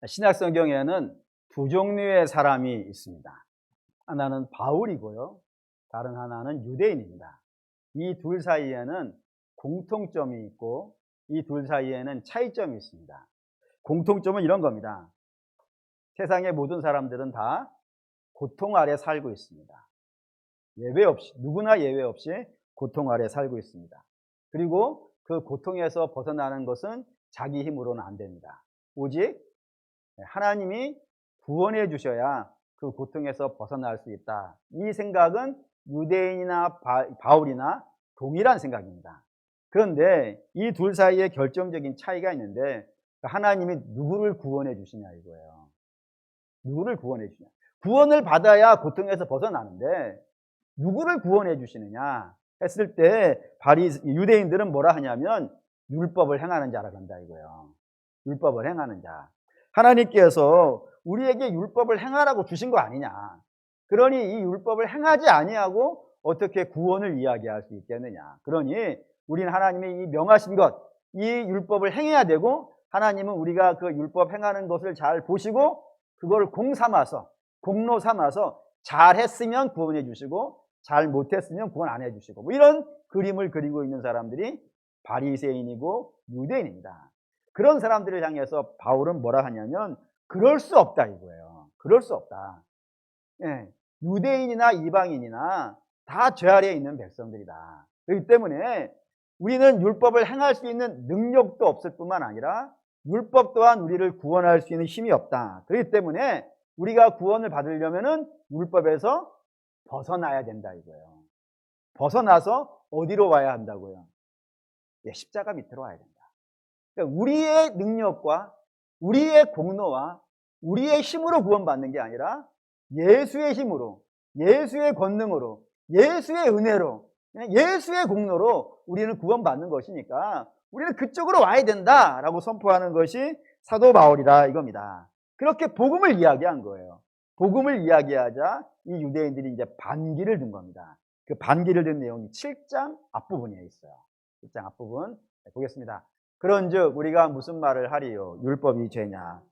신약 성경에는 두 종류의 사람이 있습니다. 하나는 바울이고요. 다른 하나는 유대인입니다. 이 둘 사이에는 공통점이 있고 이 둘 사이에는 차이점이 있습니다. 공통점은 이런 겁니다. 세상의 모든 사람들은 다 고통 아래 살고 있습니다. 예외 없이, 누구나 예외 없이 고통 아래 살고 있습니다. 그리고 그 고통에서 벗어나는 것은 자기 힘으로는 안 됩니다. 오직 하나님이 구원해 주셔야 그 고통에서 벗어날 수 있다. 이 생각은 유대인이나 바울이나 동일한 생각입니다. 그런데 이 둘 사이에 결정적인 차이가 있는데 하나님이 누구를 구원해 주시냐 이거예요. 누구를 구원해 주시냐. 구원을 받아야 고통에서 벗어나는데 누구를 구원해 주시느냐 했을 때 유대인들은 뭐라 하냐면 율법을 행하는 자라 한다 이거예요. 율법을 행하는 자. 하나님께서 우리에게 율법을 행하라고 주신 거 아니냐. 그러니 이 율법을 행하지 아니하고 어떻게 구원을 이야기할 수 있겠느냐. 그러니 우리는 하나님이 이 명하신 것, 이 율법을 행해야 되고 하나님은 우리가 그 율법 행하는 것을 잘 보시고 그걸 공로 삼아서 잘했으면 구원해 주시고 잘 못했으면 구원 안 해주시고 뭐 이런 그림을 그리고 있는 사람들이 바리새인이고 유대인입니다. 그런 사람들을 향해서 바울은 뭐라 하냐면 그럴 수 없다 이거예요. 그럴 수 없다. 예, 유대인이나 이방인이나 다 죄 아래에 있는 백성들이다. 그렇기 때문에 우리는 율법을 행할 수 있는 능력도 없을 뿐만 아니라 율법 또한 우리를 구원할 수 있는 힘이 없다. 그렇기 때문에 우리가 구원을 받으려면은 율법에서 벗어나야 된다 이거예요. 벗어나서 어디로 와야 한다고요? 십자가 밑으로 와야 된다. 그러니까 우리의 능력과 우리의 공로와 우리의 힘으로 구원받는 게 아니라 예수의 힘으로, 예수의 권능으로, 예수의 은혜로, 예수의 공로로 우리는 구원받는 것이니까 우리는 그쪽으로 와야 된다라고 선포하는 것이 사도 바울이다 이겁니다. 그렇게 복음을 이야기한 거예요. 복음을 이야기하자 이 유대인들이 이제 반기를 든 겁니다. 그 반기를 든 내용이 7장 앞부분에 있어요. 7장 앞부분 보겠습니다. 그런즉 우리가 무슨 말을 하리요? 율법이 죄냐?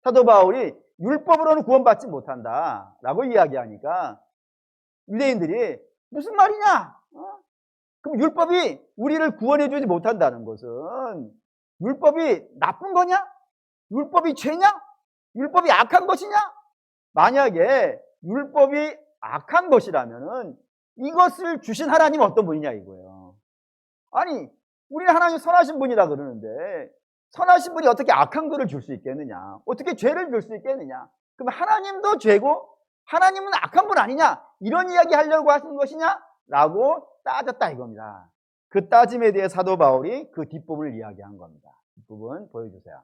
사도 바울이 율법으로는 구원받지 못한다라고 이야기하니까 유대인들이 무슨 말이냐? 그럼 율법이 우리를 구원해주지 못한다는 것은 율법이 나쁜 거냐? 율법이 죄냐? 율법이 악한 것이냐? 만약에 율법이 악한 것이라면은 이것을 주신 하나님은 어떤 분이냐 이거예요. 아니, 우리는 하나님 선하신 분이라 그러는데 선하신 분이 어떻게 악한 거를 줄 수 있겠느냐? 어떻게 죄를 줄 수 있겠느냐? 그럼 하나님도 죄고 하나님은 악한 분 아니냐? 이런 이야기 하려고 하시는 것이냐? 라고 따졌다 이겁니다. 그 따짐에 대해 사도 바울이 그 뒷부분을 이야기한 겁니다. 뒷부분 보여주세요.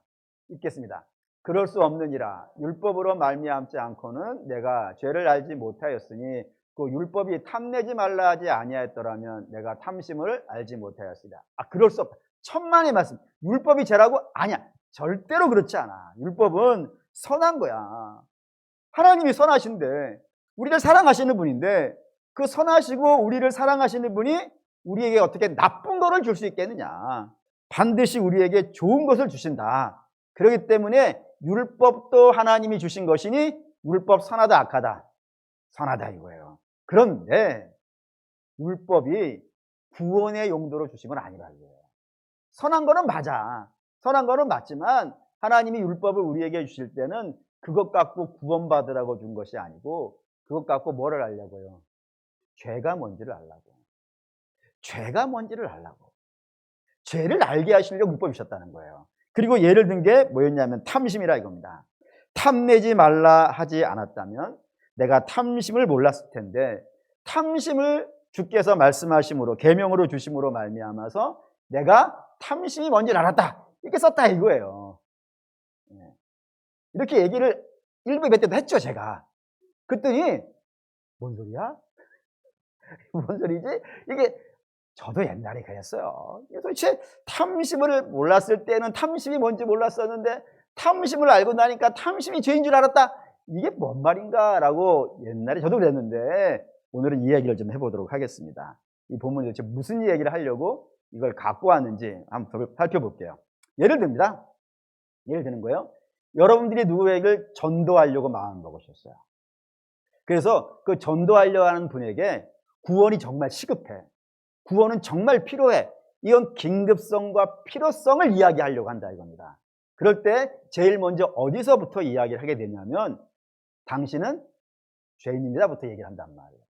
읽겠습니다. 그럴 수 없느니라. 율법으로 말미암지 않고는 내가 죄를 알지 못하였으니 그 율법이 탐내지 말라 하지 아니하였더라면 내가 탐심을 알지 못하였으리라. 그럴 수 없다. 천만의 말씀. 율법이 죄라고? 아니야. 절대로 그렇지 않아. 율법은 선한 거야. 하나님이 선하신데 우리를 사랑하시는 분인데 그 선하시고 우리를 사랑하시는 분이 우리에게 어떻게 나쁜 거를 줄 수 있겠느냐. 반드시 우리에게 좋은 것을 주신다. 그렇기 때문에 율법도 하나님이 주신 것이니 율법 선하다 악하다? 선하다 이거예요. 그런데 율법이 구원의 용도로 주신 건 아니라 이거예요. 선한 거는 맞아. 선한 거는 맞지만 하나님이 율법을 우리에게 주실 때는 그것 갖고 구원받으라고 준 것이 아니고 그것 갖고 뭐를 알려고요? 죄가 뭔지를 알라고. 죄가 뭔지를 알라고. 죄를 알게 하시려고 율법이 주셨다는 거예요. 그리고 예를 든 게 뭐였냐면 탐심이라 이겁니다. 탐내지 말라 하지 않았다면 내가 탐심을 몰랐을 텐데 탐심을 주께서 말씀하심으로 계명으로 주심으로 말미암아서 내가 탐심이 뭔지를 알았다. 이렇게 썼다 이거예요. 이렇게 얘기를 일부 몇 때도 했죠 제가. 그랬더니 뭔 소리야? 뭔 소리지? 이게 저도 옛날에 그랬어요. 도대체 탐심을 몰랐을 때는 탐심이 뭔지 몰랐었는데 탐심을 알고 나니까 탐심이 죄인 줄 알았다. 이게 뭔 말인가라고 옛날에 저도 그랬는데 오늘은 이 얘기를 좀 해보도록 하겠습니다. 이 본문이 도대체 무슨 얘기를 하려고 이걸 갖고 왔는지 한번 살펴볼게요. 예를 듭니다. 예를 드는 거예요. 여러분들이 누구에게 전도하려고 마음먹으셨어요. 그래서 그 전도하려 하는 분에게 구원이 정말 시급해. 구원은 정말 필요해. 이런 긴급성과 필요성을 이야기하려고 한다 이겁니다. 그럴 때 제일 먼저 어디서부터 이야기를 하게 되냐면 당신은 죄인입니다부터 얘기를 한단 말이에요.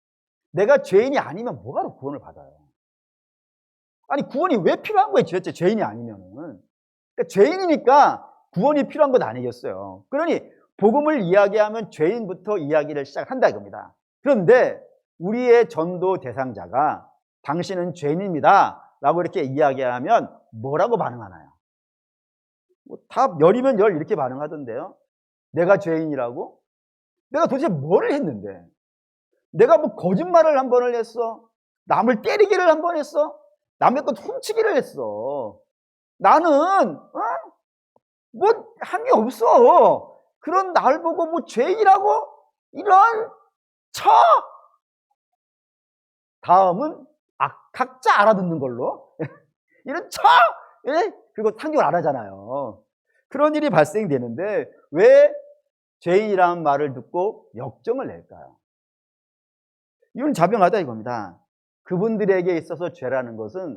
내가 죄인이 아니면 뭐하러 구원을 받아요? 아니 구원이 왜 필요한 거예요? 도대체 죄인이 아니면은. 그러니까 죄인이니까 구원이 필요한 것 아니겠어요. 그러니 복음을 이야기하면 죄인부터 이야기를 시작한다 이겁니다. 그런데 우리의 전도 대상자가 당신은 죄인입니다 라고 이렇게 이야기하면 뭐라고 반응하나요? 다 열이면 열 이렇게 반응하던데요. 내가 죄인이라고? 내가 도대체 뭐를 했는데? 내가 뭐 거짓말을 한 번을 했어? 남을 때리기를 한 번 했어? 남의 것 훔치기를 했어? 나는 뭐 한 게 없어. 그런 날 보고 뭐 죄인이라고? 이런 쳐! 다음은 각자 알아듣는 걸로 이런 쳐! 예? 그리고 상종을 안 하잖아요. 그런 일이 발생되는데 왜 죄인이라는 말을 듣고 역정을 낼까요? 이건 자명하다 이겁니다. 그분들에게 있어서 죄라는 것은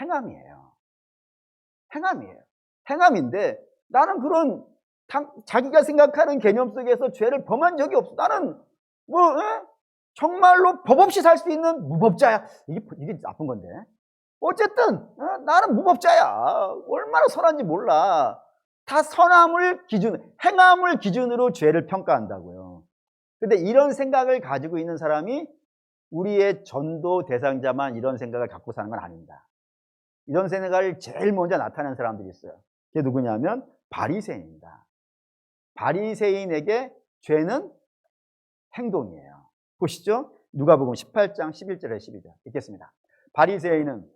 행함이에요. 행함이에요. 행함인데 나는 그런 자기가 생각하는 개념 속에서 죄를 범한 적이 없어. 나는 뭐 정말로 법 없이 살 수 있는 무법자야. 이게 나쁜 건데. 어쨌든 나는 무법자야. 얼마나 선한지 몰라. 다 선함을 기준, 행함을 기준으로 죄를 평가한다고요. 근데 이런 생각을 가지고 있는 사람이 우리의 전도 대상자만 이런 생각을 갖고 사는 건 아닙니다. 이런 생각을 제일 먼저 나타내는 사람들이 있어요. 그게 누구냐면 바리새인입니다. 바리새인에게 죄는 행동이에요. 보시죠. 누가복음 18장 11절에 12절 읽겠습니다. 바리새인은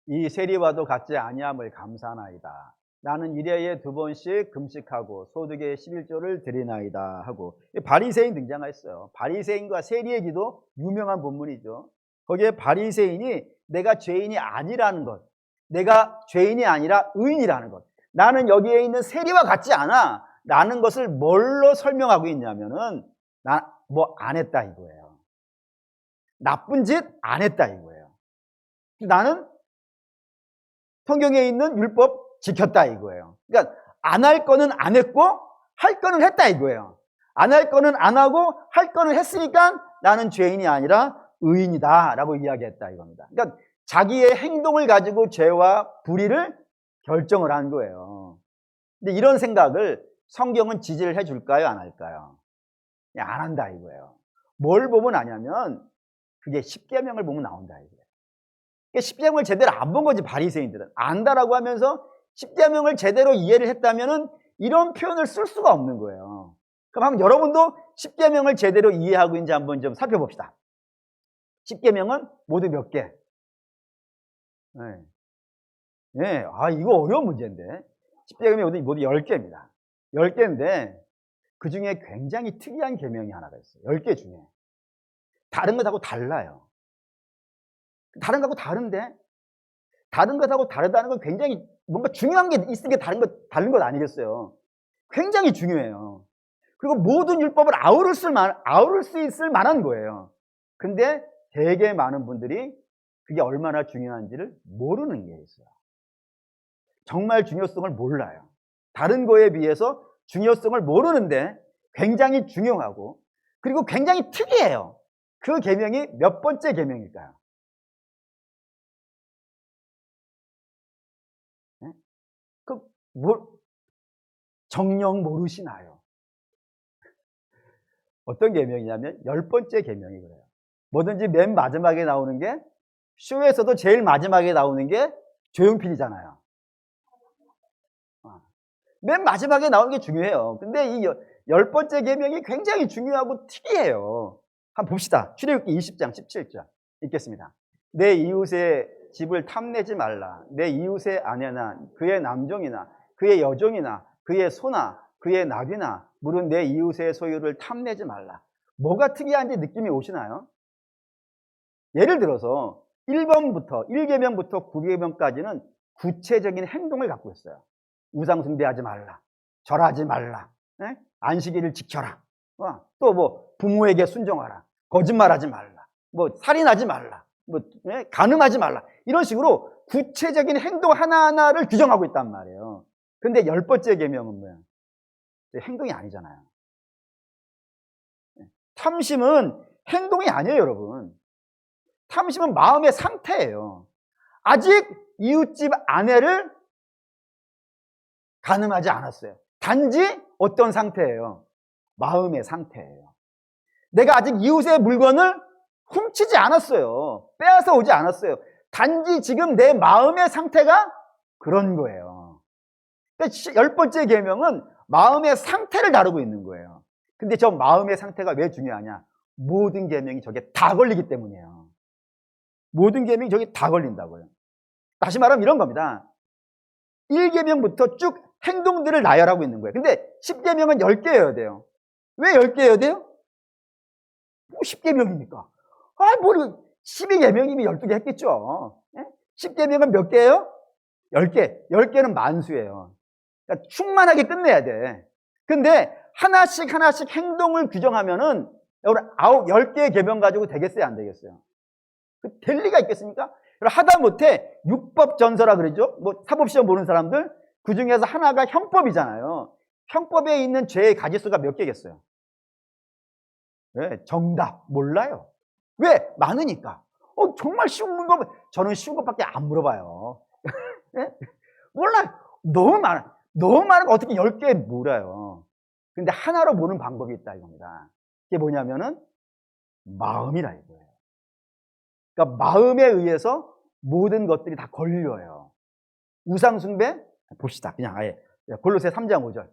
이 세리와도 같지 아니함을 감사하나이다. 나는 일해에 2번씩 금식하고 소득의 11조를 드리나이다 하고 바리새인 등장했어요. 바리새인과 세리의 기도 유명한 본문이죠. 거기에 바리새인이 내가 죄인이 아니라는 것, 내가 죄인이 아니라 의인이라는 것, 나는 여기에 있는 세리와 같지 않아 라는 것을 뭘로 설명하고 있냐면은 나 뭐 안 했다 이거예요. 나쁜 짓 안 했다 이거예요. 나는 성경에 있는 율법 지켰다 이거예요. 그러니까 안 할 거는 안 했고 할 거는 했다 이거예요. 안 할 거는 안 하고 할 거는 했으니까 나는 죄인이 아니라 의인이다 라고 이야기했다 이겁니다. 그러니까 자기의 행동을 가지고 죄와 불의를 결정을 한 거예요. 근데 이런 생각을 성경은 지지를 해줄까요? 안 할까요? 안 한다 이거예요. 뭘 보면 아냐면 그게 십계명을 보면 나온다 이거예요. 십계명을 제대로 안 본 거지 바리새인들은. 안다라고 하면서 십계명을 제대로 이해를 했다면은 이런 표현을 쓸 수가 없는 거예요. 그럼 한번 여러분도 십계명을 제대로 이해하고 있는지 한번 좀 살펴봅시다. 십계명은 모두 몇 개? 네. 네. 이거 어려운 문제인데. 십계명이 모두 10개입니다. 10개인데 그 중에 굉장히 특이한 계명이 하나가 있어요. 10개 중에. 다른 것하고 달라요. 다른 것하고 다른데 다른 것하고 다르다는 건 굉장히 뭔가 중요한 게 있는 게 다른 것 아니겠어요? 굉장히 중요해요. 그리고 모든 율법을 아우를 수 있을 만한 거예요. 근데 되게 많은 분들이 그게 얼마나 중요한지를 모르는 게 있어요. 정말 중요성을 몰라요. 다른 거에 비해서 중요성을 모르는데 굉장히 중요하고 그리고 굉장히 특이해요. 그 계명이 몇 번째 계명일까요? 정녕 모르시나요? 어떤 계명이냐면 10번째 계명이 그래요. 뭐든지 맨 마지막에 나오는 게 쇼에서도 제일 마지막에 나오는 게 조용필이잖아요. 맨 마지막에 나오는 게 중요해요. 근데 이 10번째 계명이 굉장히 중요하고 특이해요. 한번 봅시다. 출애굽기 20장 17절 읽겠습니다. 내 이웃의 집을 탐내지 말라. 내 이웃의 아내나 그의 남종이나 그의 여종이나 그의 소나 그의 나귀나 물은 내 이웃의 소유를 탐내지 말라. 뭐가 특이한지 느낌이 오시나요? 예를 들어서 1번부터 1계명부터 9계명까지는 구체적인 행동을 갖고 있어요. 우상 숭배하지 말라, 절하지 말라, 예? 안식일을 지켜라, 또 뭐 부모에게 순종하라, 거짓말하지 말라, 뭐 살인하지 말라, 뭐 간음하지 말라, 이런 식으로 구체적인 행동 하나하나를 규정하고 있단 말이에요. 근데 10번째 계명은 뭐야? 행동이 아니잖아요. 탐심은 행동이 아니에요, 여러분. 탐심은 마음의 상태예요. 아직 이웃집 아내를 간음하지 않았어요. 단지 어떤 상태예요? 마음의 상태예요. 내가 아직 이웃의 물건을 훔치지 않았어요. 빼앗아 오지 않았어요. 단지 지금 내 마음의 상태가 그런 거예요. 그러니까 10번째 계명은 마음의 상태를 다루고 있는 거예요. 근데 저 마음의 상태가 왜 중요하냐? 모든 계명이 저게 다 걸리기 때문이에요. 모든 계명이 저게 다 걸린다고요. 다시 말하면 이런 겁니다. 1계명부터 쭉 행동들을 나열하고 있는 거예요. 근데 10계명은 10개여야 돼요. 왜 10개여야 돼요? 뭐 10계명이니까. 뭐 12계명이면 12개 했겠죠. 10계명은 몇 개예요? 10개. 10개는 만수예요. 그러니까 충만하게 끝내야 돼. 근데 하나씩 하나씩 행동을 규정하면은 여러분 10개의 계명 가지고 되겠어요? 안 되겠어요? 될 리가 있겠습니까? 하다못해 율법전서라 그러죠? 뭐 사법시험 보는 사람들 그 중에서 하나가 형법이잖아요. 형법에 있는 죄의 가지수가 몇 개겠어요? 왜? 정답 몰라요. 왜? 많으니까. 정말 쉬운 거 저는 쉬운 것밖에 안 물어봐요. 네? 몰라요. 너무 많아. 너무 많은 거 어떻게 10개 몰라요. 근데 하나로 보는 방법이 있다 이겁니다. 그게 뭐냐면은 마음이라 이거예요. 그러니까 마음에 의해서 모든 것들이 다 걸려요. 우상숭배? 봅시다. 그냥 아예. 골로새 3장 5절.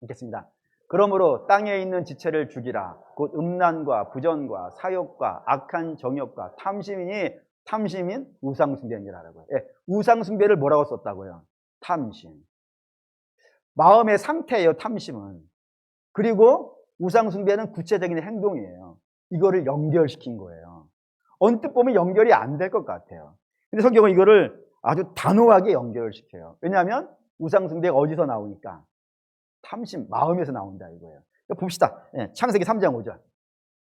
읽겠습니다. 그러므로 땅에 있는 지체를 죽이라. 곧 음란과 부전과 사욕과 악한 정욕과 탐심이니 탐심인 우상숭배니라라고요. 우상숭배를 뭐라고 썼다고요? 탐심. 마음의 상태예요, 탐심은. 그리고 우상숭배는 구체적인 행동이에요. 이거를 연결시킨 거예요. 언뜻 보면 연결이 안 될 것 같아요. 근데 성경은 이거를 아주 단호하게 연결시켜요. 왜냐하면 우상숭배가 어디서 나오니까? 탐심, 마음에서 나온다 이거예요. 봅시다. 창세기 3장 5절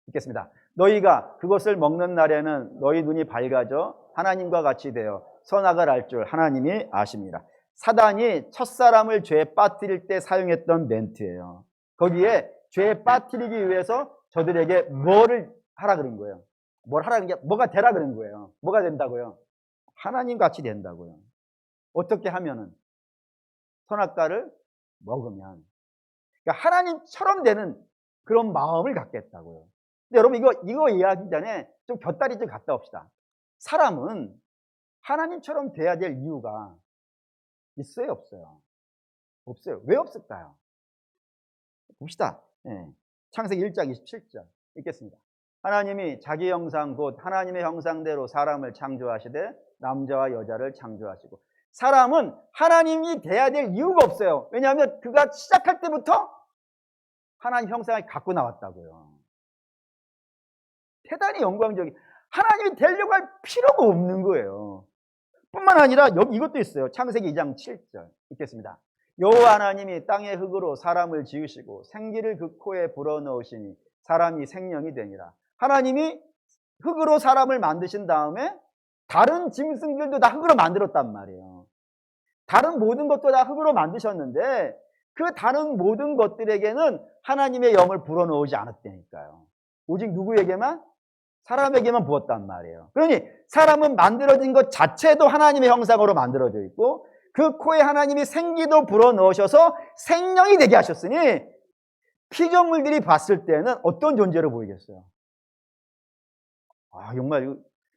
읽겠습니다. 너희가 그것을 먹는 날에는 너희 눈이 밝아져 하나님과 같이 되어 선악을 알 줄 하나님이 아십니다. 사단이 첫사람을 죄에 빠뜨릴 때 사용했던 멘트예요. 거기에 죄에 빠뜨리기 위해서 저들에게 뭐를 하라 그런 거예요? 뭘 하라는 게 뭐가 되라 그런 거예요. 뭐가 된다고요? 하나님 같이 된다고요. 어떻게 하면은 선악과를 먹으면, 그러니까 하나님처럼 되는 그런 마음을 갖겠다고요. 근데 여러분 이거 이해하기 전에 좀 곁다리 좀 갔다 옵시다. 사람은 하나님처럼 돼야 될 이유가 있어요, 없어요? 없어요. 왜 없을까요? 봅시다. 창세기 1장 27절 읽겠습니다. 하나님이 자기 형상 곧 하나님의 형상대로 사람을 창조하시되 남자와 여자를 창조하시고, 사람은 하나님이 돼야 될 이유가 없어요. 왜냐하면 그가 시작할 때부터 하나님 형상을 갖고 나왔다고요. 대단히 영광적인, 하나님이 되려고 할 필요가 없는 거예요. 뿐만 아니라 여기 이것도 있어요. 창세기 2장 7절 읽겠습니다. 여호와 하나님이 땅의 흙으로 사람을 지으시고 생기를 그 코에 불어넣으시니 사람이 생명이 되니라. 하나님이 흙으로 사람을 만드신 다음에 다른 짐승들도 다 흙으로 만들었단 말이에요. 다른 모든 것도 다 흙으로 만드셨는데 그 다른 모든 것들에게는 하나님의 영을 불어넣지 않았다니까요. 오직 누구에게만? 사람에게만 부었단 말이에요. 그러니 사람은 만들어진 것 자체도 하나님의 형상으로 만들어져 있고 그 코에 하나님이 생기도 불어넣으셔서 생명이 되게 하셨으니 피조물들이 봤을 때는 어떤 존재로 보이겠어요? 정말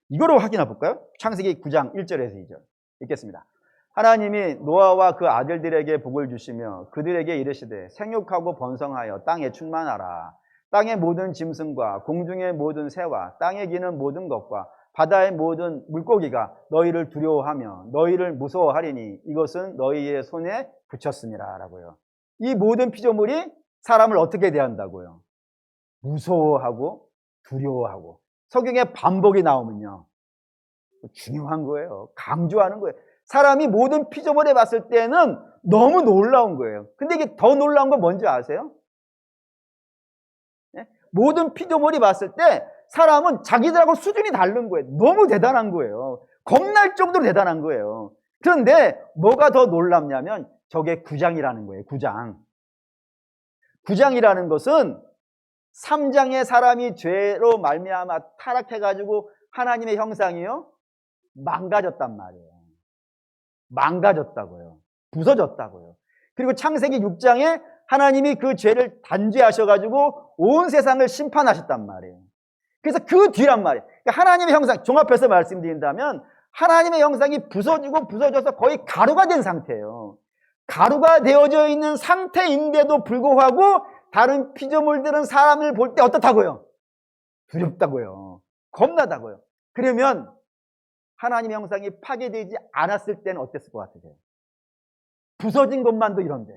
이거로 확인해 볼까요? 창세기 9장 1절에서 2절 읽겠습니다. 하나님이 노아와 그 아들들에게 복을 주시며 그들에게 이르시되 생육하고 번성하여 땅에 충만하라. 땅의 모든 짐승과 공중의 모든 새와 땅에 기는 모든 것과 바다의 모든 물고기가 너희를 두려워하며 너희를 무서워하리니 이것은 너희의 손에 붙였음이라 라고요. 이 모든 피조물이 사람을 어떻게 대한다고요? 무서워하고 두려워하고 성경에 반복이 나오면요, 중요한 거예요. 강조하는 거예요. 사람이 모든 피조물에 봤을 때는 너무 놀라운 거예요. 근데 이게 더 놀라운 건 뭔지 아세요? 네? 모든 피조물이 봤을 때 사람은 자기들하고 수준이 다른 거예요. 너무 대단한 거예요. 겁날 정도로 대단한 거예요. 그런데 뭐가 더 놀랍냐면 저게 구장이라는 거예요. 구장. 구장이라는 것은 3장의 사람이 죄로 말미암아 타락해가지고 하나님의 형상이요, 망가졌단 말이에요. 망가졌다고요. 부서졌다고요. 그리고 창세기 6장에 하나님이 그 죄를 단죄하셔가지고 온 세상을 심판하셨단 말이에요. 그래서 그 뒤란 말이에요. 그러니까 하나님의 형상, 종합해서 말씀드린다면 하나님의 형상이 부서지고 부서져서 거의 가루가 된 상태예요. 가루가 되어져 있는 상태인데도 불구하고 다른 피조물들은 사람을 볼 때 어떻다고요? 두렵다고요. 겁나다고요. 그러면 하나님의 형상이 파괴되지 않았을 때는 어땠을 것 같으세요? 부서진 것만도 이런데.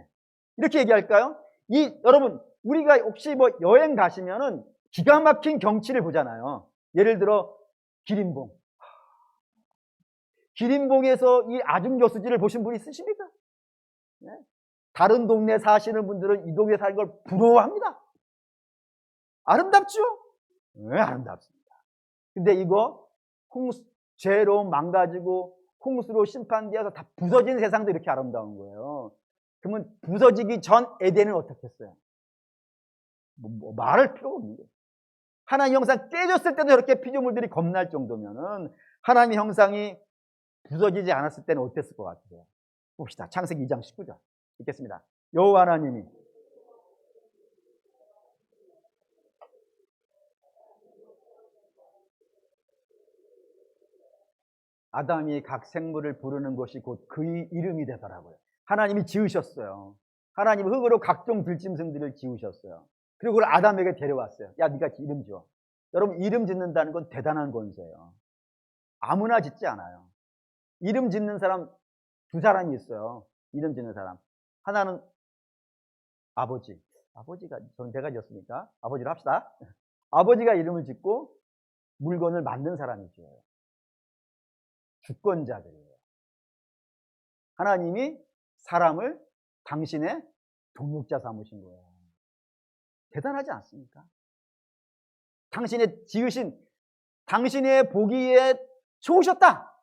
이렇게 얘기할까요? 여러분, 우리가 혹시 뭐 여행 가시면은 기가 막힌 경치를 보잖아요. 예를 들어, 기린봉. 기린봉에서 이 아중교수지를 보신 분 있으십니까? 네? 다른 동네 사시는 분들은 이 동네 사는 걸 부러워합니다. 아름답죠? 네, 아름답습니다. 근데 이거 죄로 망가지고 홍수로 심판되어서 다 부서진 세상도 이렇게 아름다운 거예요. 그러면 부서지기 전 에덴은 어떻겠어요? 뭐 말할 필요가 없는 거예요. 하나님 형상 깨졌을 때도 저렇게 피조물들이 겁날 정도면은 하나님 형상이 부서지지 않았을 때는 어땠을 것 같아요? 봅시다. 창세기 2장 19절 읽겠습니다. 여호와 하나님이 아담이 각 생물을 부르는 것이 곧 그의 이름이 되더라고요. 하나님이 지으셨어요. 하나님은 흙으로 각종 들짐승들을 지으셨어요. 그리고 그걸 아담에게 데려왔어요. 야, 네가 이름 지어. 여러분, 이름 짓는다는 건 대단한 권세예요. 아무나 짓지 않아요. 이름 짓는 사람 두 사람이 있어요. 이름 짓는 사람. 하나는 아버지. 아버지가, 저는 제가 지었으니까 아버지로 합시다. 아버지가 이름을 짓고 물건을 만든 사람이 지어요. 주권자들이에요. 하나님이 사람을 당신의 동역자 삼으신 거예요. 대단하지 않습니까? 당신의 지으신, 당신의 보기에 좋으셨다.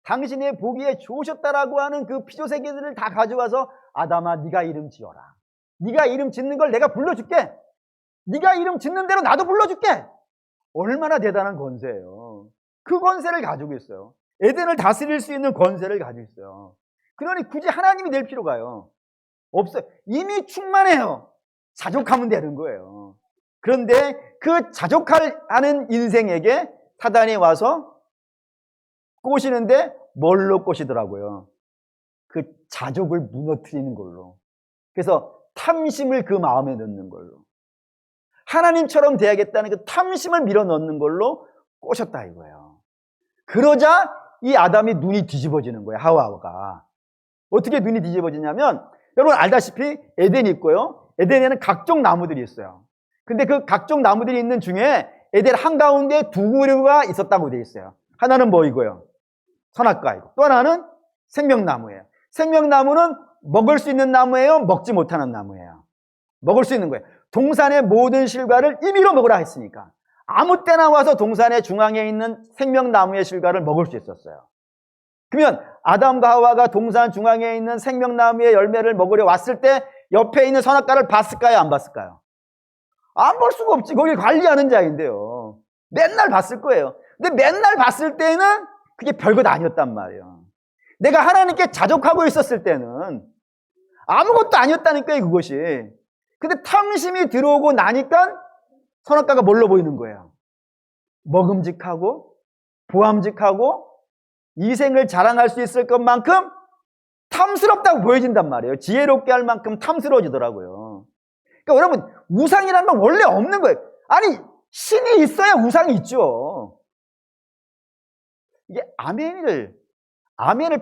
당신의 보기에 좋으셨다라고 하는 그 피조세계들을 다 가져와서 아담아, 네가 이름 지어라. 네가 이름 짓는 걸 내가 불러줄게. 네가 이름 짓는 대로 나도 불러줄게. 얼마나 대단한 권세예요. 그 권세를 가지고 있어요. 에덴을 다스릴 수 있는 권세를 가지고 있어요. 그러니 굳이 하나님이 될 필요가요 없어요. 이미 충만해요. 자족하면 되는 거예요. 그런데 그 자족하는 인생에게 사단이 와서 꼬시는데 뭘로 꼬시더라고요? 그 자족을 무너뜨리는 걸로. 그래서 탐심을 그 마음에 넣는 걸로. 하나님처럼 돼야겠다는 그 탐심을 밀어넣는 걸로 꼬셨다 이거예요. 그러자 이 아담이 눈이 뒤집어지는 거예요. 하와가. 어떻게 눈이 뒤집어지냐면, 여러분 알다시피 에덴이 있고요. 에덴에는 각종 나무들이 있어요. 근데 그 각종 나무들이 있는 중에 에덴 한가운데 두 그루가 있었다고 되어 있어요. 하나는 뭐이고요? 선악과이고, 또 하나는 생명나무예요. 생명나무는 먹을 수 있는 나무예요? 먹지 못하는 나무예요? 먹을 수 있는 거예요. 동산의 모든 실과를 임의로 먹으라 했으니까 아무 때나 와서 동산의 중앙에 있는 생명나무의 실과를 먹을 수 있었어요. 그러면 아담과 하와가 동산 중앙에 있는 생명나무의 열매를 먹으려 왔을 때 옆에 있는 선악과를 봤을까요? 안 봤을까요? 안 볼 수가 없지. 거기 관리하는 자인데요. 맨날 봤을 거예요. 근데 맨날 봤을 때는 그게 별것 아니었단 말이에요. 내가 하나님께 자족하고 있었을 때는 아무것도 아니었다는 거예요, 그것이. 근데 탐심이 들어오고 나니까 선악과가 뭘로 보이는 거예요? 먹음직하고 보암직하고 이생을 자랑할 수 있을 것만큼 탐스럽다고 보여진단 말이에요. 지혜롭게 할 만큼 탐스러워지더라고요. 그러니까 여러분, 우상이라는 건 원래 없는 거예요. 아니, 신이 있어야 우상이 있죠. 이게 아멘을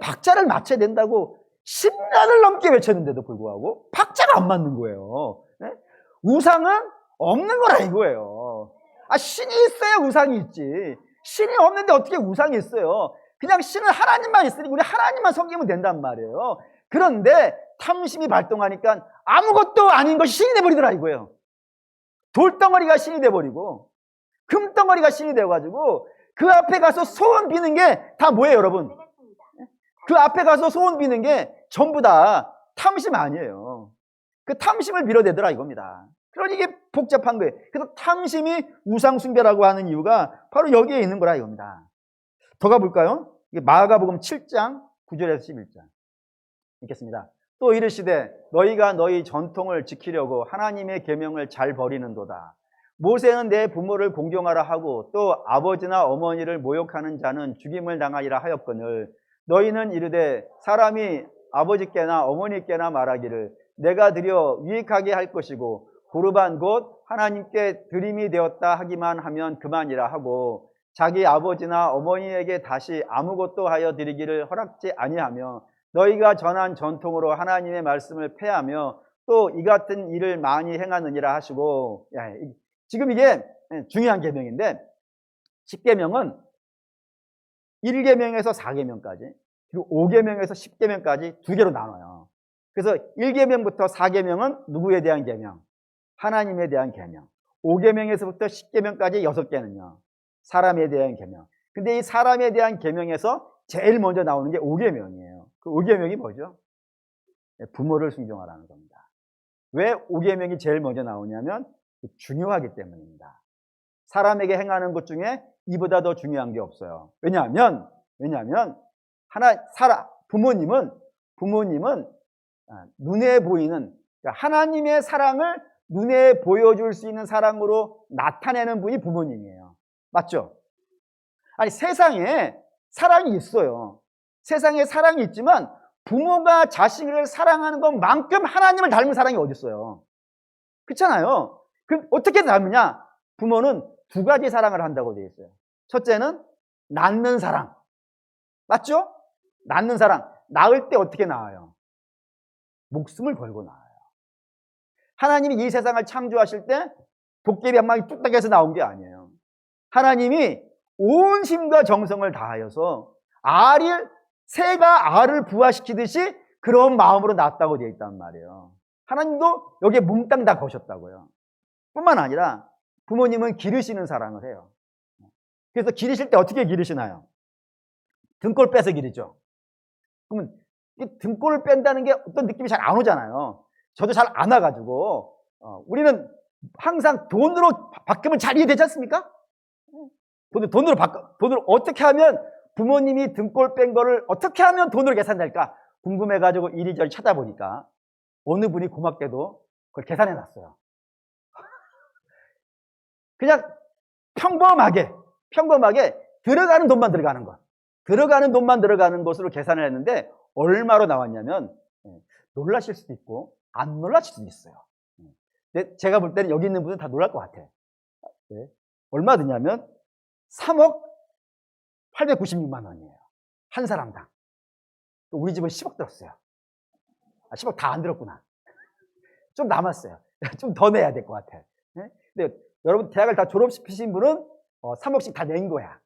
박자를 맞춰야 된다고 10년을 넘게 외쳤는데도 불구하고 박자가 안 맞는 거예요. 네? 우상은 없는 거라 이거예요. 신이 있어야 우상이 있지. 신이 없는데 어떻게 우상이 있어요? 그냥 신은 하나님만 있으니 우리 하나님만 섬기면 된단 말이에요. 그런데 탐심이 발동하니까 아무것도 아닌 것이 신이 돼버리더라 이거예요. 돌덩어리가 신이 돼버리고 금덩어리가 신이 돼가지고 그 앞에 가서 소원 비는 게 다 뭐예요 여러분? 그 앞에 가서 소원 비는 게 전부 다 탐심 아니에요. 그 탐심을 밀어내더라 이겁니다. 그러니 이게 복잡한 거예요. 그래서 탐심이 우상숭배라고 하는 이유가 바로 여기에 있는 거라 이겁니다. 더 가볼까요? 마가복음 7장 9절에서 11절 읽겠습니다. 또 이르시되 너희가 너희 전통을 지키려고 하나님의 계명을 잘 버리는도다. 모세는 내 부모를 공경하라 하고 또 아버지나 어머니를 모욕하는 자는 죽임을 당하리라 하였거늘 너희는 이르되 사람이 아버지께나 어머니께나 말하기를 내가 드려 유익하게 할 것이고 고르반 곧 하나님께 드림이 되었다 하기만 하면 그만이라 하고 자기 아버지나 어머니에게 다시 아무것도 하여 드리기를 허락지 아니하며 너희가 전한 전통으로 하나님의 말씀을 폐하며 또 이 같은 일을 많이 행하느니라 하시고, 지금 이게 중요한 계명인데 10계명은 1계명에서 4계명까지 그리고 5계명에서 10계명까지 두 개로 나눠요. 그래서 1계명부터 4계명은 누구에 대한 계명? 하나님에 대한 계명. 5계명에서부터 10계명까지 6개는요 사람에 대한 계명. 근데 이 사람에 대한 계명에서 제일 먼저 나오는 게 5계명이에요. 그 5계명이 뭐죠? 부모를 순종하라는 겁니다. 왜 5계명이 제일 먼저 나오냐면 중요하기 때문입니다. 사람에게 행하는 것 중에 이보다 더 중요한 게 없어요. 왜냐하면 부모님은 눈에 보이는 하나님의 사랑을 눈에 보여줄 수 있는 사랑으로 나타내는 분이 부모님이에요. 맞죠? 세상에 사랑이 있어요. 세상에 사랑이 있지만 부모가 자식을 사랑하는 것만큼 하나님을 닮은 사랑이 어디 있어요? 그렇잖아요. 그럼 어떻게 닮으냐? 부모는 두 가지 사랑을 한다고 되어 있어요. 첫째는 낳는 사랑. 맞죠? 낳는 사랑. 낳을 때 어떻게 낳아요? 목숨을 걸고 낳아요. 하나님이 이 세상을 창조하실 때 도깨비 한 마리 뚝딱 해서 나온 게 아니에요. 하나님이 온 힘과 정성을 다하여서 새가 알을 부화시키듯이 그런 마음으로 낳았다고 되어 있단 말이에요. 하나님도 여기에 몽땅 다 거셨다고요. 뿐만 아니라 부모님은 기르시는 사랑을 해요. 그래서 기르실 때 어떻게 기르시나요? 등골 빼서 기르죠. 그러면 등골을 뺀다는 게 어떤 느낌이 잘 안 오잖아요. 저도 잘 안 와가지고 우리는 항상 돈으로 바꾸면 잘 이해되지 않습니까? 돈으로 어떻게 하면 부모님이 등골 뺀 거를 어떻게 하면 돈으로 계산될까 궁금해가지고 이리저리 찾아보니까 어느 분이 고맙게도 그걸 계산해 놨어요. 그냥 평범하게 들어가는 돈만 들어가는 것. 들어가는 돈만 들어가는 것으로 계산을 했는데 얼마로 나왔냐면 놀라실 수도 있고 안 놀라실 수도 있어요. 근데 제가 볼 때는 여기 있는 분은 다 놀랄 것 같아. 얼마 드냐면 3억 896만 원이에요. 한 사람당. 우리 집은 10억 들었어요. 10억 다 안 들었구나. 좀 남았어요. 좀 더 내야 될 것 같아. 근데 여러분 대학을 다 졸업시키신 분은 3억씩 다 낸 거야.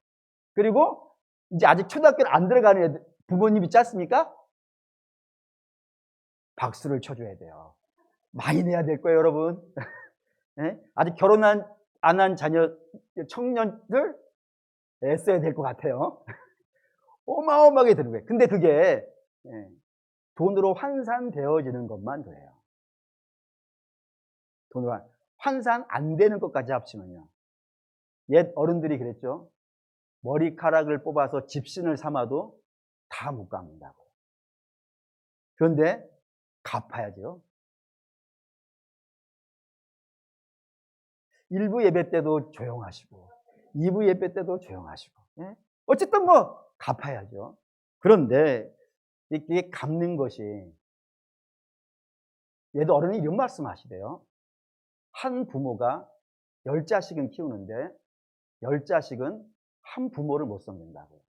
그리고 이제 아직 초등학교를 안 들어가는 부모님 있지 않습니까? 박수를 쳐줘야 돼요. 많이 내야 될 거예요, 여러분. 아직 결혼 안 한 청년들 애써야 될 것 같아요. 어마어마하게 드는 거예요. 근데 그게 돈으로 환산되어지는 것만 그래요. 돈으로 환산 안 되는 것까지 합치면요. 옛 어른들이 그랬죠. 머리카락을 뽑아서 집신을 삼아도 다 못 갚는다고. 그런데 갚아야죠. 1부 예배 때도 조용하시고 2부 예배 때도 조용하시고 어쨌든 뭐 갚아야죠. 그런데 이게 갚는 것이 옛 어른이 이런 말씀 하시대요. 한 부모가 10자식은 키우는데 10자식은 한 부모를 못 섬긴다고요.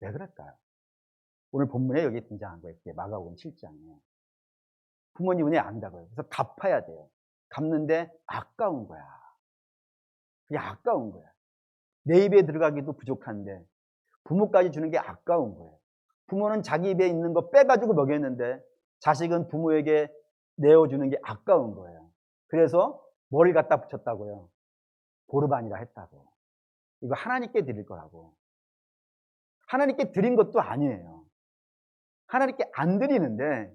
왜 그럴까요? 오늘 본문에 여기 등장한 거예요. 마가복음 7장에. 부모님은 안다고요. 그래서 갚아야 돼요. 갚는데 아까운 거야. 그게 아까운 거야. 내 입에 들어가기도 부족한데 부모까지 주는 게 아까운 거예요. 부모는 자기 입에 있는 거 빼가지고 먹였는데 자식은 부모에게 내어주는 게 아까운 거예요. 그래서 뭘 갖다 붙였다고요? 보르반이라 했다고. 이거 하나님께 드릴 거라고. 하나님께 드린 것도 아니에요. 하나님께 안 드리는데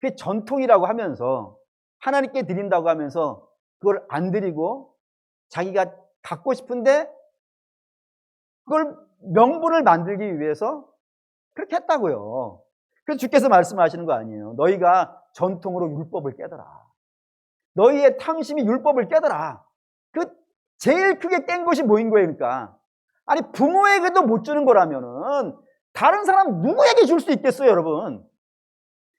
그게 전통이라고 하면서 하나님께 드린다고 하면서 그걸 안 드리고 자기가 갖고 싶은데 그걸 명분을 만들기 위해서 그렇게 했다고요. 그래서 주께서 말씀하시는 거 아니에요. 너희가 전통으로 율법을 깨더라. 너희의 탐심이 율법을 깨더라. 그 제일 크게 깬 것이 뭐인 거예요? 그러니까 아니 부모에게도 못 주는 거라면은 다른 사람 누구에게 줄 수 있겠어요, 여러분?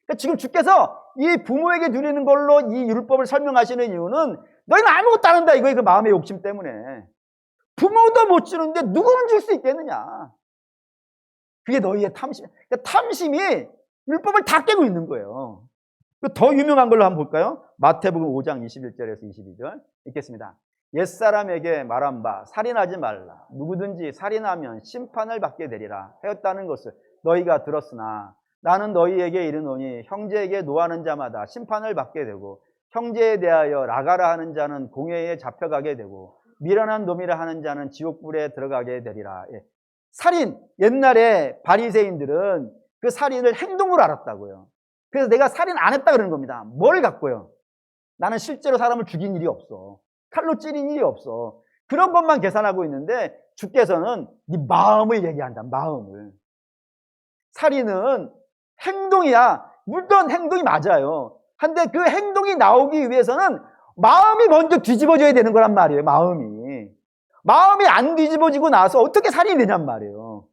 그러니까 지금 주께서 이 부모에게 드리는 걸로 이 율법을 설명하시는 이유는 너희는 아무것도 안 한다 이거예요. 그 마음의 욕심 때문에. 부모도 못 주는데 누구는 줄 수 있겠느냐. 그게 너희의 탐심. 그러니까 탐심이 율법을 다 깨고 있는 거예요. 더 유명한 걸로 한번 볼까요? 마태복음 5장 21절에서 22절 읽겠습니다. 옛사람에게 말한 바 살인하지 말라. 누구든지 살인하면 심판을 받게 되리라 하였다는 것을 너희가 들었으나 나는 너희에게 이르노니 형제에게 노하는 자마다 심판을 받게 되고 형제에 대하여 나가라 하는 자는 공회에 잡혀가게 되고 미련한 놈이라 하는 자는 지옥불에 들어가게 되리라. 예. 살인, 옛날에 바리새인들은 그 살인을 행동으로 알았다고요. 그래서 내가 살인 안 했다 그러는 겁니다. 뭘 갖고요? 나는 실제로 사람을 죽인 일이 없어. 칼로 찌른 일이 없어. 그런 것만 계산하고 있는데 주께서는 네 마음을 얘기한다. 마음을. 살인은 행동이야. 물론 행동이 맞아요. 한데 그 행동이 나오기 위해서는 마음이 먼저 뒤집어져야 되는 거란 말이에요. 마음이 안 뒤집어지고 나서 어떻게 살인이 되냔 말이에요.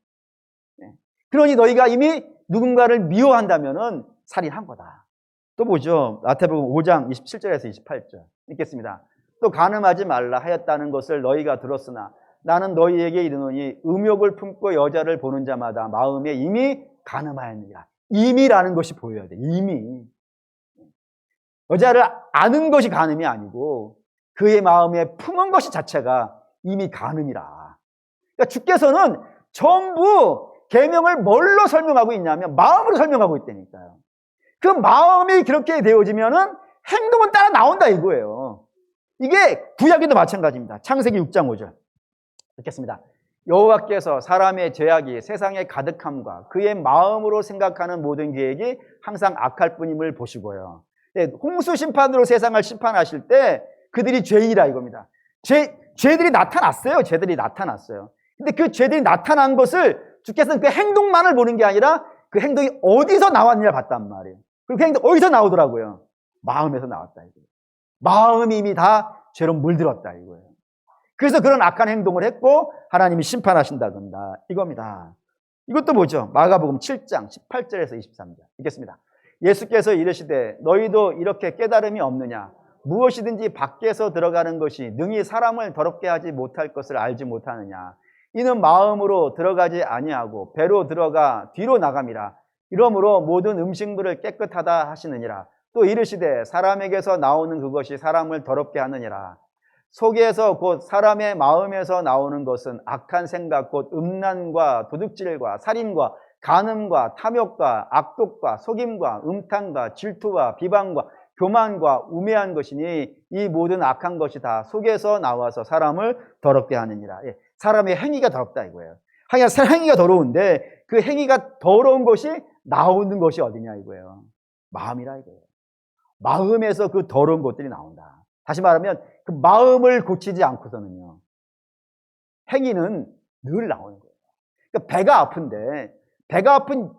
그러니 너희가 이미 누군가를 미워한다면은 살인한 거다. 또 보죠. 마태복음 5장 27절에서 28절 읽겠습니다. 또 간음하지 말라 하였다는 것을 너희가 들었으나 나는 너희에게 이르노니 음욕을 품고 여자를 보는 자마다 마음에 이미 간음하였느니라. 이미라는 것이 보여야 돼. 이미. 여자를 아는 것이 간음이 아니고 그의 마음에 품은 것이 자체가 이미 간음이라. 그러니까 주께서는 전부 계명을 뭘로 설명하고 있냐면 마음으로 설명하고 있다니까요. 그 마음이 그렇게 되어지면은 행동은 따라 나온다 이거예요. 이게 구약에도 마찬가지입니다. 창세기 6장 5절 읽겠습니다. 여호와께서 사람의 죄악이 세상에 가득함과 그의 마음으로 생각하는 모든 계획이 항상 악할 뿐임을 보시고요. 홍수 심판으로 세상을 심판하실 때 그들이 죄인이라 이겁니다. 죄들이 나타났어요. 죄들이 나타났어요. 근데 그 죄들이 나타난 것을 주께서는 그 행동만을 보는 게 아니라 그 행동이 어디서 나왔느냐 봤단 말이에요. 그리고 그 행동 어디서 나오더라고요? 마음에서 나왔다 이거예요. 마음이 이미 다 죄로 물들었다 이거예요. 그래서 그런 악한 행동을 했고 하나님이 심판하신다던가 이겁니다. 이것도 뭐죠? 마가복음 7장 18절에서 23절 읽겠습니다. 예수께서 이르시되 너희도 이렇게 깨달음이 없느냐? 무엇이든지 밖에서 들어가는 것이 능히 사람을 더럽게 하지 못할 것을 알지 못하느냐? 이는 마음으로 들어가지 아니하고 배로 들어가 뒤로 나감이라. 이러므로 모든 음식물을 깨끗하다 하시느니라. 또 이르시되 사람에게서 나오는 그것이 사람을 더럽게 하느니라. 속에서 곧 사람의 마음에서 나오는 것은 악한 생각 곧 음란과 도둑질과 살인과 간음과 탐욕과 악독과 속임과 음탕과 질투와 비방과 교만과 우매한 것이니 이 모든 악한 것이 다 속에서 나와서 사람을 더럽게 하느니라. 예, 사람의 행위가 더럽다 이거예요. 행위가 더러운데 그 행위가 더러운 것이 나오는 것이 어디냐 이거예요. 마음이라 이거예요. 마음에서 그 더러운 것들이 나온다. 다시 말하면 그 마음을 고치지 않고서는요. 행위는 늘 나오는 거예요. 그러니까 배가 아픈데 배가 아픈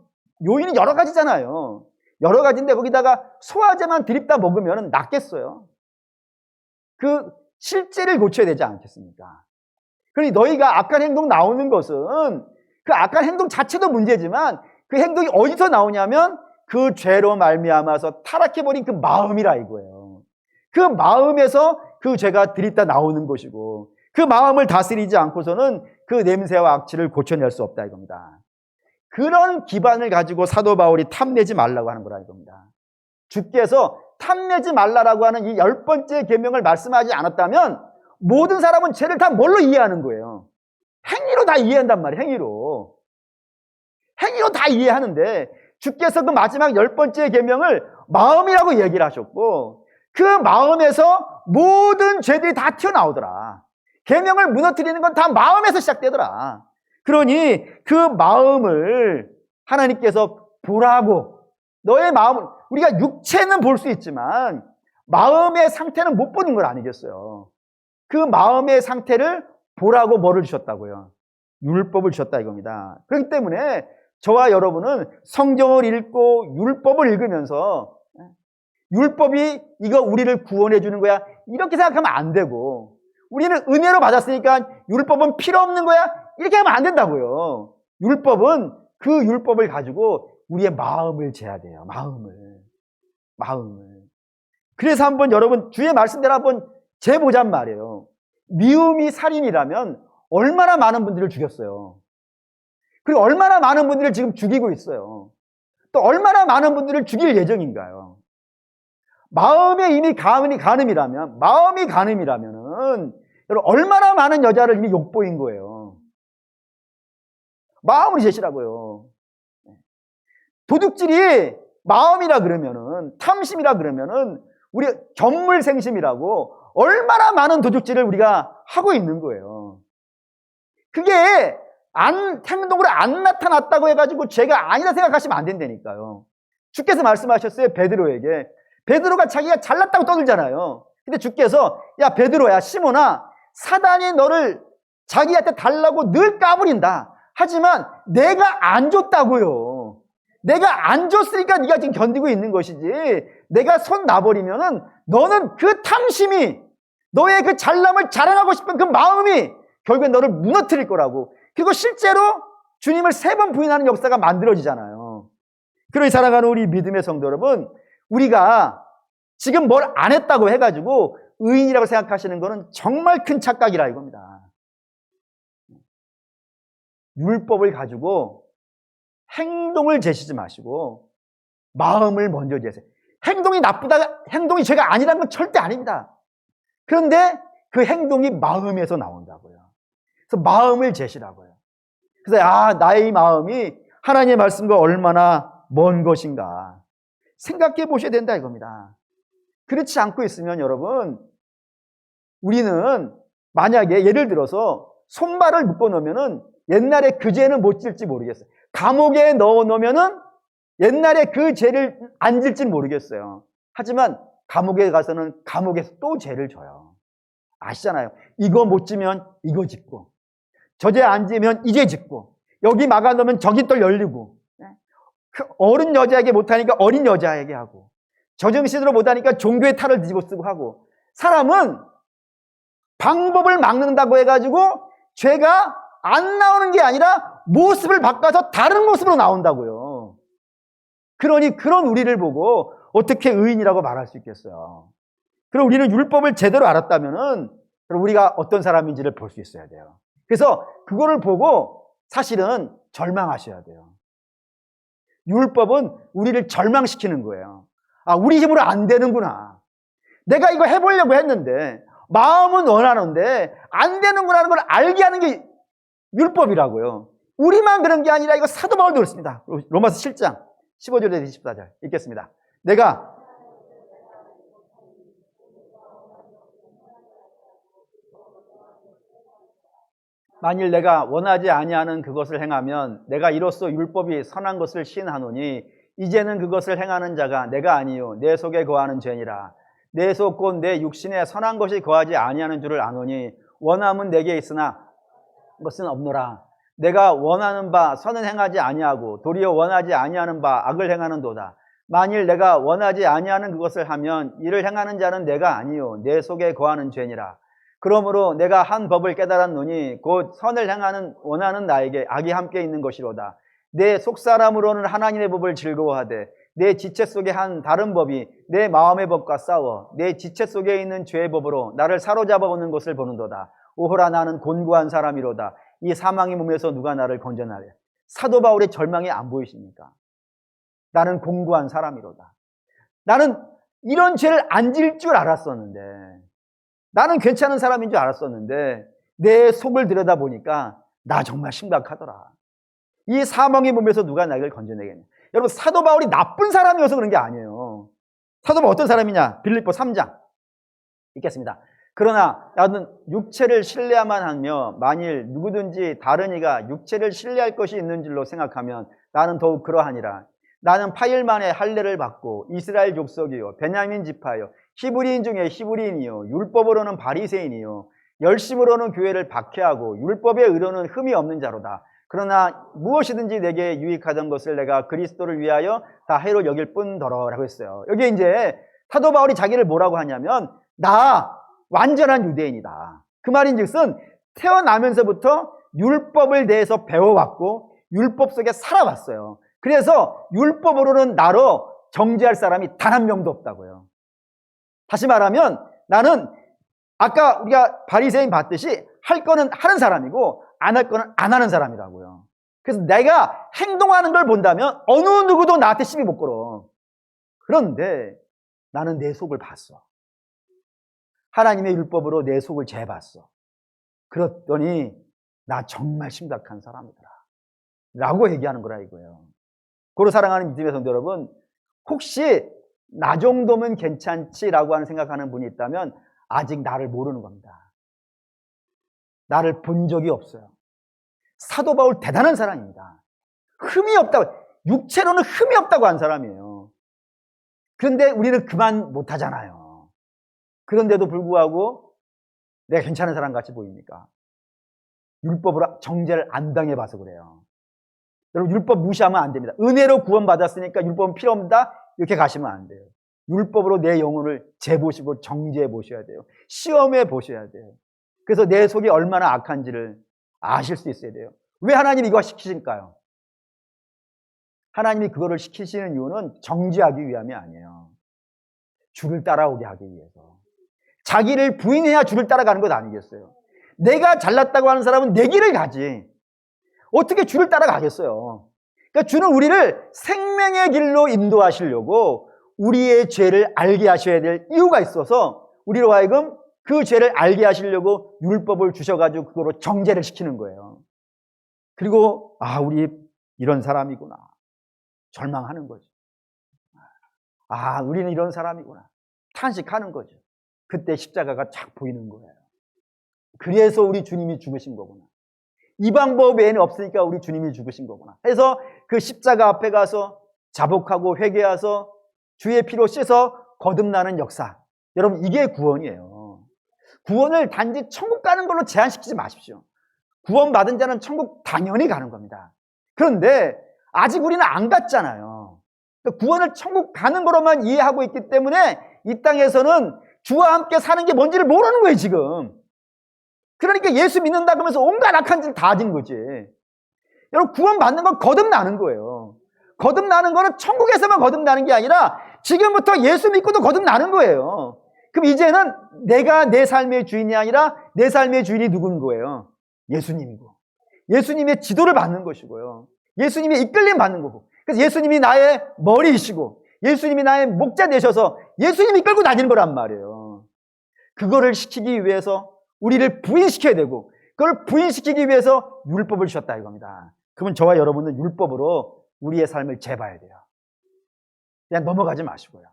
요인이 여러 가지잖아요. 여러 가지인데 거기다가 소화제만 드립다 먹으면 낫겠어요. 그 실제를 고쳐야 되지 않겠습니까? 그러니 너희가 악한 행동 나오는 것은 그 악한 행동 자체도 문제지만 그 행동이 어디서 나오냐면 그 죄로 말미암아서 타락해버린 그 마음이라 이거예요. 그 마음에서 그 죄가 들이다 나오는 것이고 그 마음을 다스리지 않고서는 그 냄새와 악취를 고쳐낼 수 없다 이겁니다. 그런 기반을 가지고 사도 바울이 탐내지 말라고 하는 거라 이겁니다. 주께서 탐내지 말라라고 하는 이 10번째 계명을 말씀하지 않았다면 모든 사람은 죄를 다 뭘로 이해하는 거예요? 행위로 다 이해한단 말이에요. 행위로 다 이해하는데 주께서 그 마지막 10번째 계명을 마음이라고 얘기를 하셨고 그 마음에서 모든 죄들이 다 튀어나오더라. 계명을 무너뜨리는 건 다 마음에서 시작되더라. 그러니 그 마음을 하나님께서 보라고, 너의 마음을, 우리가 육체는 볼 수 있지만 마음의 상태는 못 보는 걸 아니겠어요. 그 마음의 상태를 보라고 뭐를 주셨다고요? 율법을 주셨다 이겁니다. 그렇기 때문에 저와 여러분은 성경을 읽고 율법을 읽으면서 율법이 이거 우리를 구원해 주는 거야 이렇게 생각하면 안 되고, 우리는 은혜로 받았으니까 율법은 필요 없는 거야 이렇게 하면 안 된다고요. 율법은 그 율법을 가지고 우리의 마음을 재야 돼요. 마음을. 그래서 한번 여러분 주의 말씀대로 한번 재보잔 말이에요. 미움이 살인이라면 얼마나 많은 분들을 죽였어요. 그리고 얼마나 많은 분들을 지금 죽이고 있어요. 또 얼마나 많은 분들을 죽일 예정인가요? 마음에 이미 마음이 가늠이라면은 여러분 얼마나 많은 여자를 이미 욕보인 거예요. 마음을 재시라고요. 도둑질이 마음이라 그러면은, 탐심이라 그러면은 우리 견물생심이라고 얼마나 많은 도둑질을 우리가 하고 있는 거예요. 그게 행동으로 안 나타났다고 해가지고 죄가 아니다 생각하시면 안 된다니까요. 주께서 말씀하셨어요. 베드로가 자기가 잘났다고 떠들잖아요. 근데 주께서 야 베드로야, 시몬아, 사단이 너를 자기한테 달라고 늘 까부린다. 하지만 내가 안 줬다고요. 내가 안 줬으니까 네가 지금 견디고 있는 것이지, 내가 손 놔버리면은 너는 그 탐심이, 너의 그 잘남을 자랑하고 싶은 그 마음이 결국엔 너를 무너뜨릴 거라고. 그리고 실제로 주님을 3번 부인하는 역사가 만들어지잖아요. 그러니 살아가는 우리 믿음의 성도 여러분, 우리가 지금 뭘 안 했다고 해가지고 의인이라고 생각하시는 거는 정말 큰 착각이라 이겁니다. 율법을 가지고 행동을 재시지 마시고 마음을 먼저 재세요. 행동이 행동이 죄가 아니라는 건 절대 아닙니다. 그런데 그 행동이 마음에서 나온다고요. 그래서 마음을 재시라고요. 그래서 나의 마음이 하나님의 말씀과 얼마나 먼 것인가 생각해 보셔야 된다 이겁니다. 그렇지 않고 있으면 여러분, 우리는 만약에 예를 들어서 손발을 묶어 놓으면은 옛날에 그 죄는 못 질지 모르겠어요. 감옥에 넣어 놓으면은 옛날에 그 죄를 안 질지 모르겠어요. 하지만 감옥에 가서는 감옥에서 또 죄를 져요. 아시잖아요. 이거 못 지면 이거 짓고, 저 죄 안 지면 이 죄 짓고, 여기 막아 놓으면 저기 또 열리고, 그 어른 여자에게 못하니까 어린 여자에게 하고, 저정신으로 못하니까 종교의 탈을 뒤집어 쓰고 하고, 사람은 방법을 막는다고 해가지고 죄가 안 나오는 게 아니라 모습을 바꿔서 다른 모습으로 나온다고요. 그러니 그런 우리를 보고 어떻게 의인이라고 말할 수 있겠어요? 그럼 우리는 율법을 제대로 알았다면은 우리가 어떤 사람인지를 볼 수 있어야 돼요. 그래서 그거를 보고 사실은 절망하셔야 돼요. 율법은 우리를 절망시키는 거예요. 우리 힘으로 안 되는구나. 내가 이거 해보려고 했는데 마음은 원하는데 안 되는구나 하는 걸 알게 하는 게 율법이라고요. 우리만 그런 게 아니라 이거 사도 바울도 그렇습니다. 로마서 7장 15절에서 24절 읽겠습니다. 내가 만일 내가 원하지 아니하는 그것을 행하면 내가 이로써 율법이 선한 것을 시인하노니 이제는 그것을 행하는 자가 내가 아니요 내 속에 거하는 죄니라. 내 속 곧 내 육신에 선한 것이 거하지 아니하는 줄을 아노니 원함은 내게 있으나 것은 없노라. 내가 원하는 바 선은 행하지 아니하고 도리어 원하지 아니하는 바 악을 행하는도다. 만일 내가 원하지 아니하는 그것을 하면 이를 행하는 자는 내가 아니요 내 속에 거하는 죄니라. 그러므로 내가 한 법을 깨달았노니 곧 선을 행하는 원하는 나에게 악이 함께 있는 것이로다. 내 속사람으로는 하나님의 법을 즐거워하되 내 지체 속에 한 다른 법이 내 마음의 법과 싸워 내 지체 속에 있는 죄의 법으로 나를 사로잡아 오는 것을 보는도다. 오호라, 나는 곤고한 사람이로다. 이 사망의 몸에서 누가 나를 건져나랴. 사도 바울의 절망이 안 보이십니까? 나는 곤고한 사람이로다. 나는 이런 죄를 안 질 줄 알았었는데 나는 괜찮은 사람인 줄 알았었는데 내 속을 들여다보니까 나 정말 심각하더라. 이 사망의 몸에서 누가 나를 건져내겠냐. 여러분, 사도 바울이 나쁜 사람이어서 그런 게 아니에요. 사도 바울 어떤 사람이냐? 빌립보 3장 읽겠습니다. 그러나 나는 육체를 신뢰야만 하며 만일 누구든지 다른 이가 육체를 신뢰할 것이 있는 줄로 생각하면 나는 더욱 그러하니라. 나는 8일 만에 할례를 받고 이스라엘 족속이요 베냐민 지파요 히브리인 중에 히브리인이요 율법으로는 바리새인이요 열심으로는 교회를 박해하고 율법의 의로는 흠이 없는 자로다. 그러나 무엇이든지 내게 유익하던 것을 내가 그리스도를 위하여 다 해로 여길 뿐더러라고 했어요. 여기 이제 사도 바울이 자기를 뭐라고 하냐면 나 완전한 유대인이다. 그 말인즉슨 태어나면서부터 율법을 대해서 배워왔고 율법 속에 살아왔어요. 그래서 율법으로는 나로 정죄할 사람이 단 한 명도 없다고요. 다시 말하면 나는 아까 우리가 바리새인 봤듯이 할 거는 하는 사람이고 안 할 거는 안 하는 사람이라고요. 그래서 내가 행동하는 걸 본다면 어느 누구도 나한테 시비 못 걸어. 그런데 나는 내 속을 봤어. 하나님의 율법으로 내 속을 재봤어. 그랬더니 나 정말 심각한 사람이더라 라고 얘기하는 거라 이거예요. 고로 사랑하는 믿음의 성도 여러분, 혹시 나 정도면 괜찮지라고 하는 생각하는 분이 있다면 아직 나를 모르는 겁니다. 나를 본 적이 없어요. 사도 바울 대단한 사람입니다. 흠이 없다고, 육체로는 흠이 없다고 한 사람이에요. 그런데 우리는 그만 못하잖아요. 그런데도 불구하고 내가 괜찮은 사람 같이 보입니까? 율법으로 정죄를 안 당해봐서 그래요. 여러분, 율법 무시하면 안 됩니다. 은혜로 구원받았으니까 율법은 필요 없다 이렇게 가시면 안 돼요. 율법으로 내 영혼을 재보시고 정죄해 보셔야 돼요. 시험해 보셔야 돼요. 그래서 내 속이 얼마나 악한지를 아실 수 있어야 돼요. 왜 하나님이 이거 시키실까요? 하나님이 그거를 시키시는 이유는 정죄하기 위함이 아니에요. 주를 따라오게 하기 위해서. 자기를 부인해야 주를 따라가는 것 아니겠어요? 내가 잘났다고 하는 사람은 내 길을 가지 어떻게 주를 따라가겠어요? 그러니까 주는 우리를 생명의 길로 인도하시려고 우리의 죄를 알게 하셔야 될 이유가 있어서 우리로 하여금 그 죄를 알게 하시려고 율법을 주셔가지고 그거로 정죄를 시키는 거예요. 그리고 우리 이런 사람이구나 절망하는 거죠. 우리는 이런 사람이구나 탄식하는 거죠. 그때 십자가가 착 보이는 거예요. 그래서 우리 주님이 죽으신 거구나. 이 방법 외에는 없으니까 우리 주님이 죽으신 거구나 해서 그 십자가 앞에 가서 자복하고 회개해서 주의 피로 씻어 거듭나는 역사. 여러분, 이게 구원이에요. 구원을 단지 천국 가는 걸로 제한시키지 마십시오. 구원받은 자는 천국 당연히 가는 겁니다. 그런데 아직 우리는 안 갔잖아요. 구원을 천국 가는 거로만 이해하고 있기 때문에 이 땅에서는 주와 함께 사는 게 뭔지를 모르는 거예요 지금. 그러니까 예수 믿는다 그러면서 온갖 악한 짓 다 하는 거지. 여러분, 구원받는 건 거듭나는 거예요. 거듭나는 거는 천국에서만 거듭나는 게 아니라 지금부터 예수 믿고도 거듭나는 거예요. 그럼 이제는 내가 내 삶의 주인이 아니라 내 삶의 주인이 누군 거예요? 예수님이고 예수님의 지도를 받는 것이고요. 예수님의 이끌림 받는 거고. 그래서 예수님이 나의 머리이시고 예수님이 나의 목자 되셔서 예수님이 끌고 다니는 거란 말이에요. 그거를 시키기 위해서 우리를 부인시켜야 되고 그걸 부인시키기 위해서 율법을 주셨다 이겁니다. 그러면 저와 여러분은 율법으로 우리의 삶을 재봐야 돼요. 그냥 넘어가지 마시고요.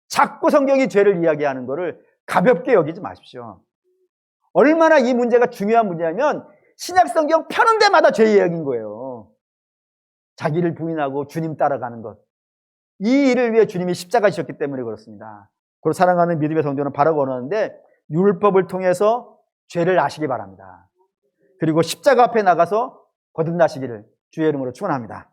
자꾸 성경이 죄를 이야기하는 거를 가볍게 여기지 마십시오. 얼마나 이 문제가 중요한 문제냐면 신약 성경 펴는 데마다 죄 이야기인 거예요. 자기를 부인하고 주님 따라가는 것. 이 일을 위해 주님이 십자가 지셨기 때문에 그렇습니다. 그리고 사랑하는 믿음의 성도는 바라고 원하는데 율법을 통해서 죄를 아시기 바랍니다. 그리고 십자가 앞에 나가서 거듭나시기를 주의 이름으로 축원합니다.